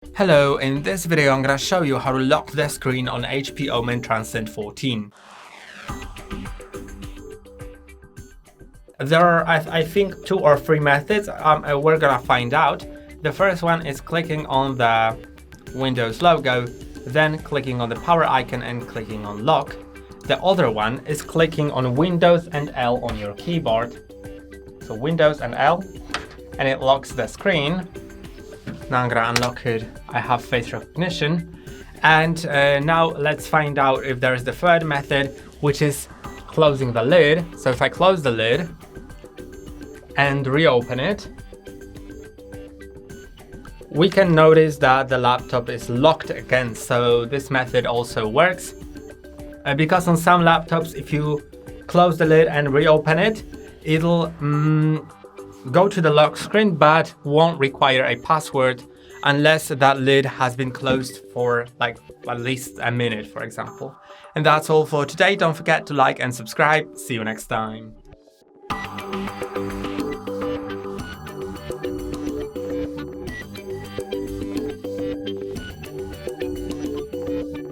Hello, in this video I'm gonna show you how to lock the screen on HP OMEN Transcend 14. There are, I think, 2 or 3 methods we're gonna find out. The first one is clicking on the Windows logo, then clicking on the power icon and clicking on lock. The other one is clicking on Windows and L on your keyboard. So Windows and L, and it locks the screen. Now I'm gonna unlock it. I have face recognition. And now let's find out if there's the third method, which is closing the lid. So if I close the lid and reopen it, we can notice that the laptop is locked again. So this method also works. Because on some laptops, if you close the lid and reopen it, it'll go to the lock screen but won't require a password unless that lid has been closed for like at least a minute, for example. And that's all for today. Don't forget to like and subscribe. See you next time.